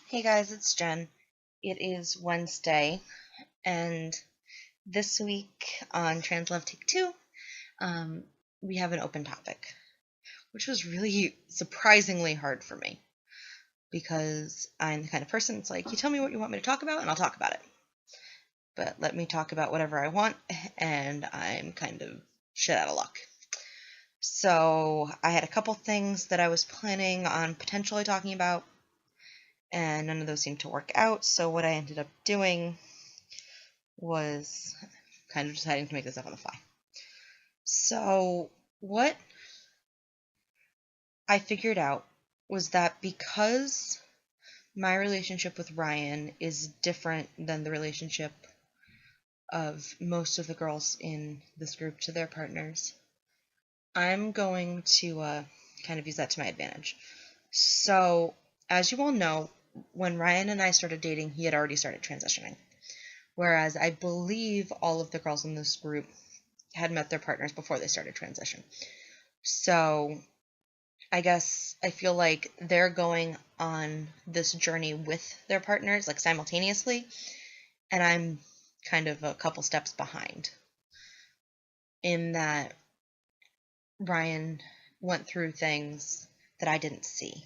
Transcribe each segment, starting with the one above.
Hey guys, it's Jen. It is Wednesday, and this week on Trans Love Take 2, um, we have an open topic, which was really surprisingly hard for me because I'm the kind of person that's like, you tell me what you want me to talk about, and I'll talk about it. But let me talk about whatever I want, and I'm kind of shit out of luck. So I had a couple things that I was planning on potentially talking about, and none of those seemed to work out. So what I ended up doing was kind of deciding to make this up on the fly. So what I figured out was that because my relationship with Ryan is different than the relationship of most of the girls in this group to their partners, I'm going to kind of use that to my advantage. So, as you all know, when Ryan and I started dating, he had already started transitioning. Whereas I believe all of the girls in this group had met their partners before they started transition. So I guess I feel like they're going on this journey with their partners, like simultaneously, and I'm kind of a couple steps behind in that Ryan went through things that I didn't see.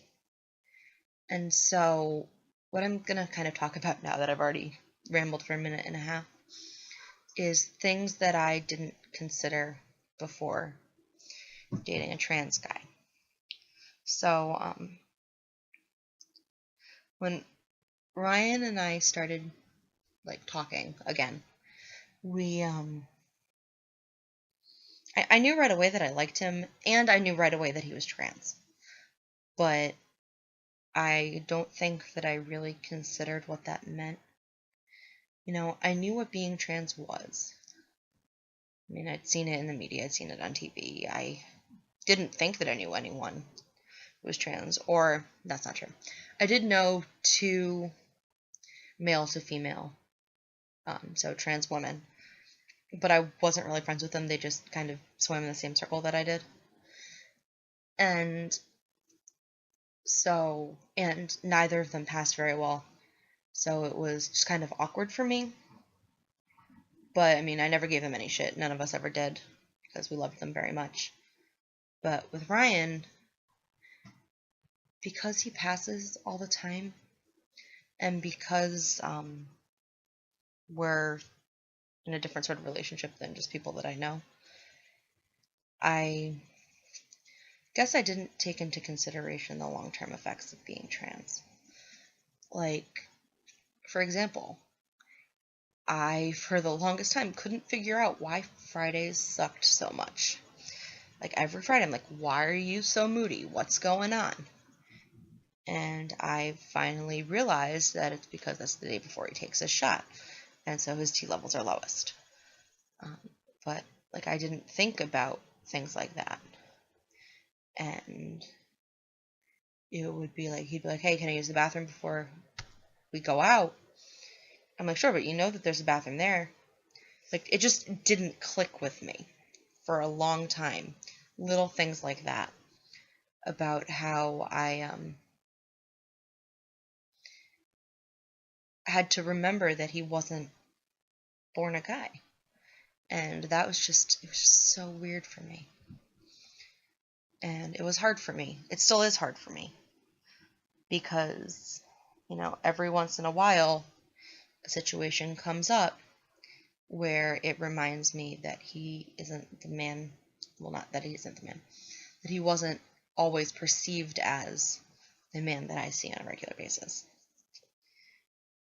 And so, what I'm going to kind of talk about now that I've already rambled for a minute and a half is things that I didn't consider before dating a trans guy. So, when Ryan and I started like talking again, I knew right away that I liked him, and I knew right away that he was trans. But I don't think that I really considered what that meant. I knew what being trans was. I mean, I'd seen it in the media, I'd seen it on TV. I didn't think that I knew anyone who was trans, or that's not true. I did know two male to female, so trans women, but I wasn't really friends with them. They just kind of swam in the same circle that I did. And neither of them passed very well. So it was just kind of awkward for me. But I mean, I never gave them any shit. None of us ever did because we loved them very much. But with Ryan, because he passes all the time and because we're in a different sort of relationship than just people that I know, I guess I didn't take into consideration the long-term effects of being trans. Like, for example, I, for the longest time, couldn't figure out why Fridays sucked so much. Like, every Friday, I'm like, why are you so moody? What's going on? And I finally realized that it's because that's the day before he takes his shot, and so his T levels are lowest. But, like, I didn't think about things like that. And it would be like, he'd be like, hey, can I use the bathroom before we go out? I'm like, sure, but you know that there's a bathroom there. Like, it just didn't click with me for a long time. Little things like that about how I had to remember that he wasn't born a guy. And it was just so weird for me. And it was hard for me. It still is hard for me. Because, every once in a while, a situation comes up where it reminds me that he isn't the man. Well, not that he isn't the man. That he wasn't always perceived as the man that I see on a regular basis.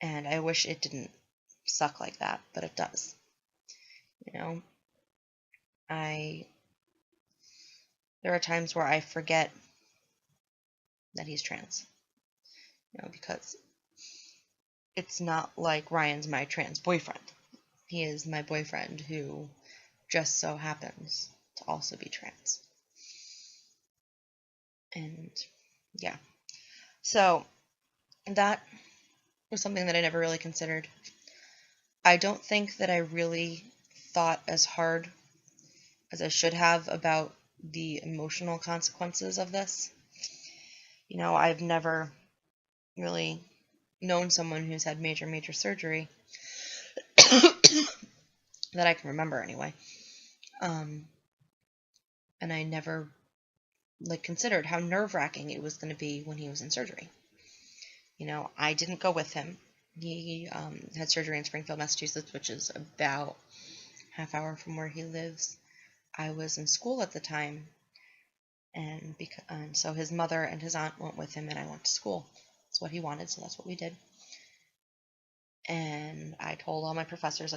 And I wish it didn't suck like that, but it does. There are times where I forget that he's trans. Because it's not like Ryan's my trans boyfriend. He is my boyfriend who just so happens to also be trans. And yeah. So that was something that I never really considered. I don't think that I really thought as hard as I should have about the emotional consequences of this. I've never really known someone who's had major surgery that I can remember anyway. And I never considered how nerve-wracking it was going to be when he was in surgery. I didn't go with him. He had surgery in Springfield, Massachusetts, which is about half hour from where he lives. I was in school at the time, and so his mother and his aunt went with him, and I went to school. That's what he wanted, so that's what we did. And I told all my professors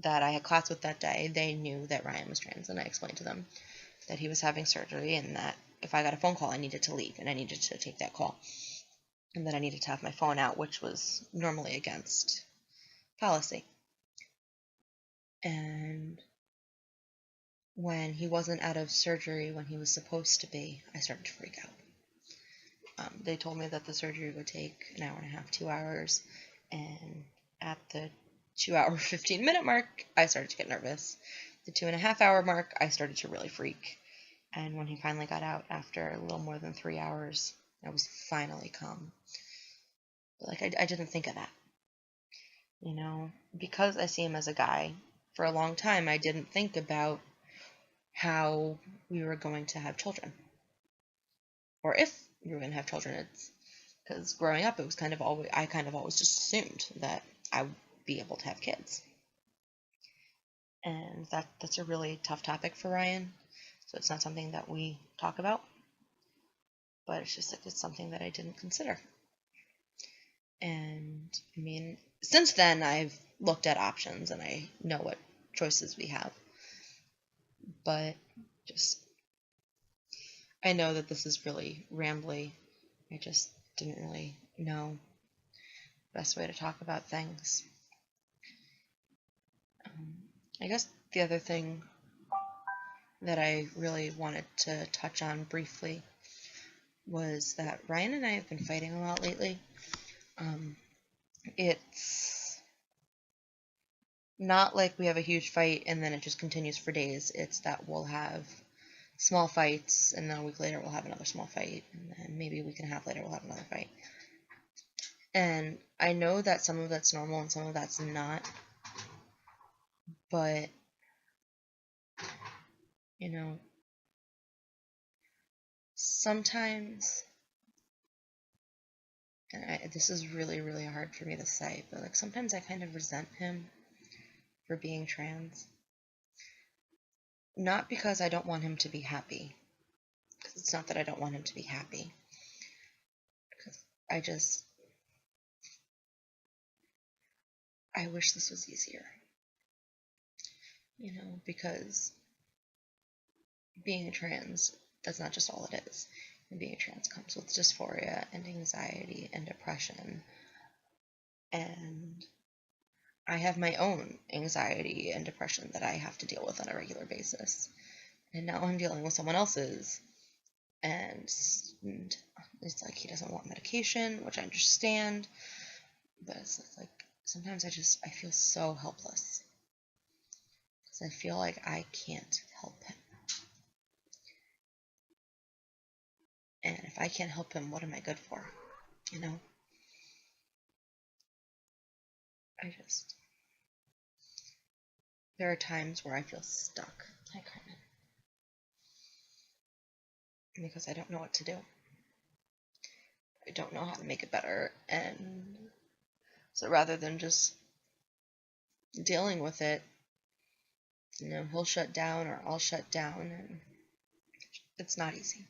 that I had class with that day. They knew that Ryan was trans, and I explained to them that he was having surgery, and that if I got a phone call, I needed to leave, and I needed to take that call, and that I needed to have my phone out, which was normally against policy. And when he wasn't out of surgery when he was supposed to be, I started to freak out. They told me that the surgery would take an hour and a half, 2 hours, and at the 2-hour, 15-minute mark, I started to get nervous. The 2.5-hour mark, I started to really freak. And when he finally got out after a little more than 3 hours, I was finally calm. But I didn't think of that. Because I see him as a guy, for a long time I didn't think about how we were going to have children. Or if we were going to have children. It's because growing up, it was I kind of always just assumed that I would be able to have kids. And that's a really tough topic for Ryan. So it's not something that we talk about. But it's just it's something that I didn't consider. And I mean, since then I've looked at options and I know what choices we have. But I know that this is really rambly. I just didn't really know the best way to talk about things. I guess the other thing that I really wanted to touch on briefly was that Ryan and I have been fighting a lot lately. It's not like we have a huge fight and then it just continues for days. It's that we'll have small fights, and then a week later we'll have another small fight, and then maybe a week and a half later we'll have another fight. And I know that some of that's normal and some of that's not, but sometimes, and this is really, really hard for me to say, but sometimes I kind of resent him for being trans. Not because I don't want him to be happy, because it's not that I don't want him to be happy, because I wish this was easier, because being trans, that's not just all it is. And being trans comes with dysphoria and anxiety and depression, and I have my own anxiety and depression that I have to deal with on a regular basis. And now I'm dealing with someone else's. And it's like he doesn't want medication, which I understand. But it's like sometimes I feel so helpless. Because I feel like I can't help him. And if I can't help him, what am I good for? There are times where I feel stuck. Because I don't know what to do. I don't know how to make it better. And so rather than just dealing with it, he'll shut down or I'll shut down, and it's not easy.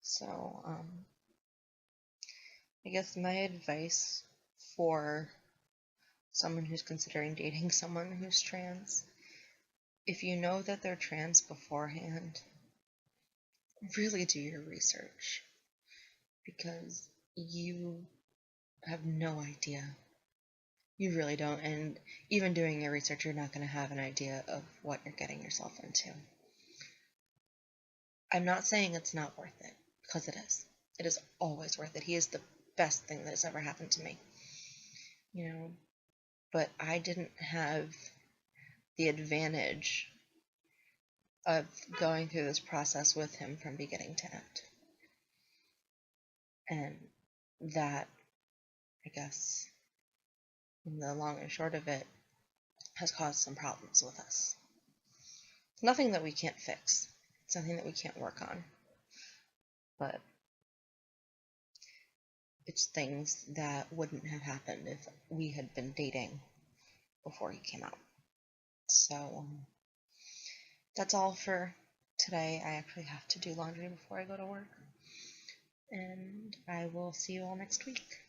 So, I guess my advice for someone who's considering dating someone who's trans, if you know that they're trans beforehand, really do your research, because you have no idea. You really don't, and even doing your research, you're not going to have an idea of what you're getting yourself into. I'm not saying it's not worth it, because it is. It is always worth it. He is the best thing that has ever happened to me. But I didn't have the advantage of going through this process with him from beginning to end. And that I guess, in the long and short of it, has caused some problems with us. Nothing that we can't fix. It's nothing that we can't work on. But it's things that wouldn't have happened if we had been dating before he came out. So, that's all for today. I actually have to do laundry before I go to work. And I will see you all next week.